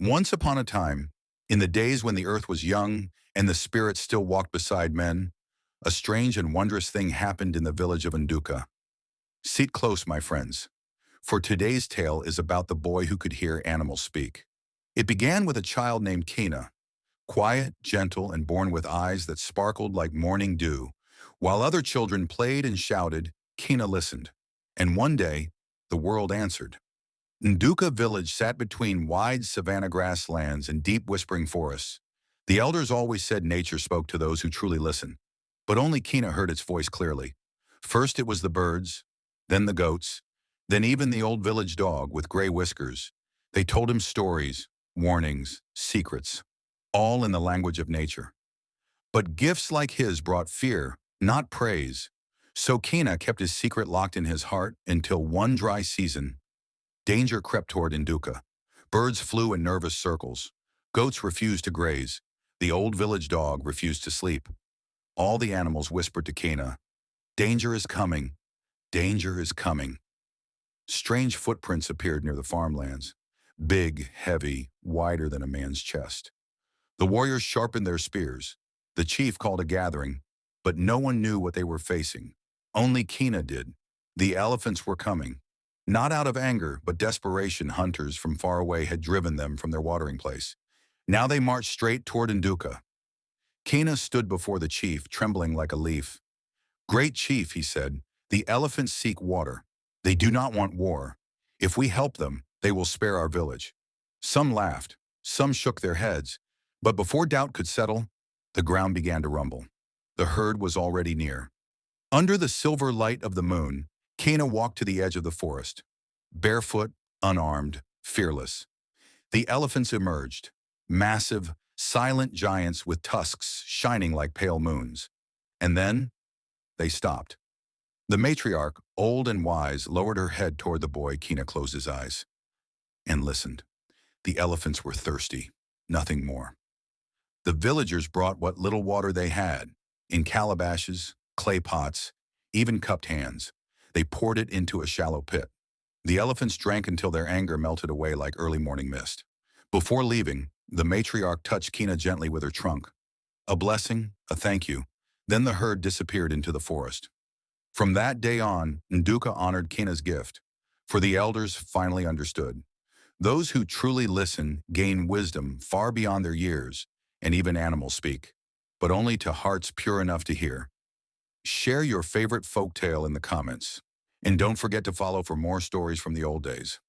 Once upon a time, in the days when the earth was young and the spirits still walked beside men, a strange and wondrous thing happened in the village of Nduka. Sit close, my friends, for today's tale is about the boy who could hear animals speak. It began with a child named Kina, quiet, gentle, and born with eyes that sparkled like morning dew. While other children played and shouted, Kina listened. And one day, the world answered. Nduka village sat between wide savanna grasslands and deep whispering forests. The elders always said nature spoke to those who truly listen. But only Kina heard its voice clearly. First it was the birds, then the goats, then even the old village dog with gray whiskers. They told him stories, warnings, secrets, all in the language of nature. But gifts like his brought fear, not praise. So Kina kept his secret locked in his heart until one dry season, danger crept toward Nduka. Birds flew in nervous circles. Goats refused to graze. The old village dog refused to sleep. All the animals whispered to Kina, "Danger is coming. Danger is coming." Strange footprints appeared near the farmlands. Big, heavy, wider than a man's chest. The warriors sharpened their spears. The chief called a gathering, but no one knew what they were facing. Only Kina did. The elephants were coming. Not out of anger, but desperation, hunters from far away had driven them from their watering place. Now they marched straight toward Nduka. Kina stood before the chief, trembling like a leaf. "Great chief," he said, "the elephants seek water. They do not want war. If we help them, they will spare our village." Some laughed, some shook their heads, but before doubt could settle, the ground began to rumble. The herd was already near. Under the silver light of the moon, Kina walked to the edge of the forest. Barefoot, unarmed, fearless. The elephants emerged, massive, silent giants with tusks shining like pale moons. And then, they stopped. The matriarch, old and wise, lowered her head toward the boy. Kina closed his eyes and listened. The elephants were thirsty, nothing more. The villagers brought what little water they had, in calabashes, clay pots, even cupped hands. They poured it into a shallow pit. The elephants drank until their anger melted away like early morning mist. Before leaving, the matriarch touched Kina gently with her trunk. A blessing, a thank you. Then the herd disappeared into the forest. From that day on, Nduka honored Kina's gift, for the elders finally understood. Those who truly listen gain wisdom far beyond their years, and even animals speak, but only to hearts pure enough to hear. Share your favorite folktale in the comments. And don't forget to follow for more stories from the old days.